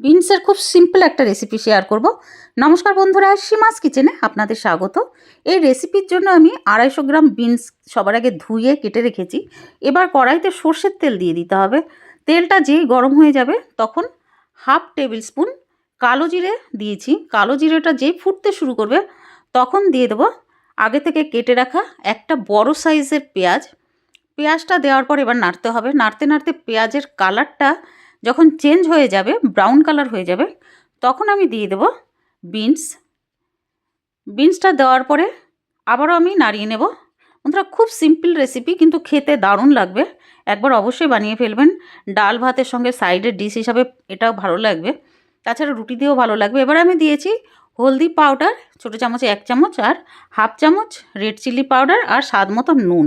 বিনসের খুব সিম্পল একটা recipe share করব। নমস্কার বন্ধুরা, সীমাস কিচেনে আপনাদের স্বাগত। এই রেসিপির জন্য আমি 250 গ্রাম বিনস সবার আগে ধুয়ে কেটে রেখেছি। এবার কড়াইতে সর্ষের তেল দিয়ে দিতে হবে। তেলটা যেই গরম হয়ে যাবে তখন হাফ টেবিল স্পুন কালো জিরে দিয়েছি। কালো জিরেটা যেই ফুটতে শুরু করবে তখন দিয়ে দেবো আগে থেকে কেটে রাখা একটা বড় সাইজের পেঁয়াজ। পেঁয়াজটা দেওয়ার পর এবার নাড়তে হবে। নাড়তে নাড়তে পেঁয়াজের কালারটা যখন চেঞ্জ হয়ে যাবে, ব্রাউন কালার হয়ে যাবে, তখন আমি দিয়ে দেব বিনসটা দেওয়ার পরে আবারও আমি নাড়িয়ে নেব। বন্ধুরা, খুব সিম্পল রেসিপি কিন্তু খেতে দারুণ লাগবে। একবার অবশ্যই বানিয়ে ফেলবেন। ডাল ভাতের সঙ্গে সাইডের ডিশ হিসাবে এটাও ভালো লাগবে, তাছাড়া রুটি দিয়েও ভালো লাগবে। এবার আমি দিয়েছি হলদি পাউডার ছোটো চামচে 1 চামচ, আর হাফ চামচ রেড চিলি পাউডার, আর স্বাদ মতো নুন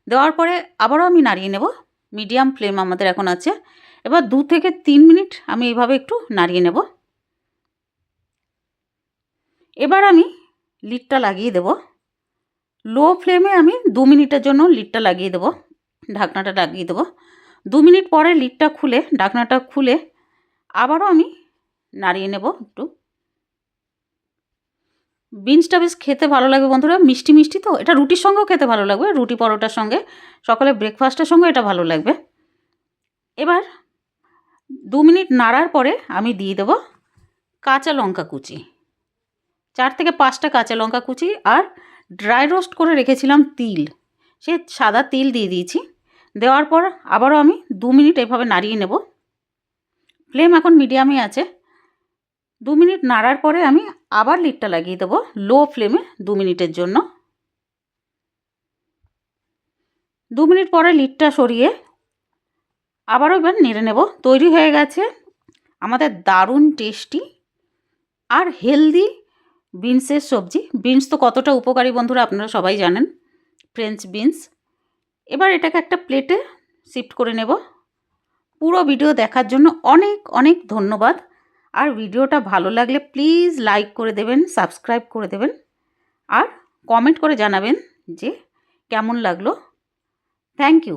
দেওয়ার পরে আবারও আমি নাড়িয়ে নেব। মিডিয়াম ফ্লেম আমাদের এখন আছে। এবার 2 থেকে 3 মিনিট আমি এইভাবে একটু নাড়িয়ে নেব। এবার আমি লিডটা লাগিয়ে দেব। লো ফ্লেমে আমি 2 মিনিটের জন্য লিডটা লাগিয়ে দেব, ঢাকনাটা লাগিয়ে দেব। 2 মিনিট পরে লিডটা খুলে, ঢাকনাটা খুলে আবারও আমি নাড়িয়ে নেব একটু। বিনসটা বেশ খেতে ভালো লাগবে বন্ধুরা, মিষ্টি মিষ্টি তো। এটা রুটির সঙ্গেও খেতে ভালো লাগবে, রুটি পরোটার সঙ্গে, সকালে ব্রেকফাস্টের সঙ্গে এটা ভালো লাগবে। এবার 2 মিনিট নাড়ার পরে আমি দিয়ে দেব কাঁচা লঙ্কা কুচি, 4 থেকে 5টা কাঁচা লঙ্কা কুচি, আর ড্রাই রোস্ট করে রেখেছিলাম তিল, সে সাদা তিল দিয়ে দিয়েছি। দেওয়ার পর আবারও আমি 2 মিনিট এভাবে নাড়িয়ে নেব। ফ্লেম এখন মিডিয়ামে আছে। 2 মিনিট নাড়ার পরে আমি আবার লিডটা লাগিয়ে দেবো লো ফ্লেমে 2 মিনিটের জন্য। 2 মিনিট পরে লিডটা সরিয়ে আবারও এবার নেড়ে নেব। তৈরি হয়ে গেছে আমাদের দারুণ টেস্টি আর হেলদি বিনসের সবজি। বিনস তো কতটা উপকারী বন্ধুরা আপনারা সবাই জানেন, ফ্রেঞ্চ বিনস। এবার এটাকে একটা প্লেটে শিফট করে নেব। পুরো ভিডিও দেখার জন্য অনেক অনেক ধন্যবাদ। আর ভিডিওটা ভালো লাগলে প্লিজ লাইক করে দেবেন, সাবস্ক্রাইব করে দেবেন, আর কমেন্ট করে জানাবেন যে কেমন লাগলো। Thank you.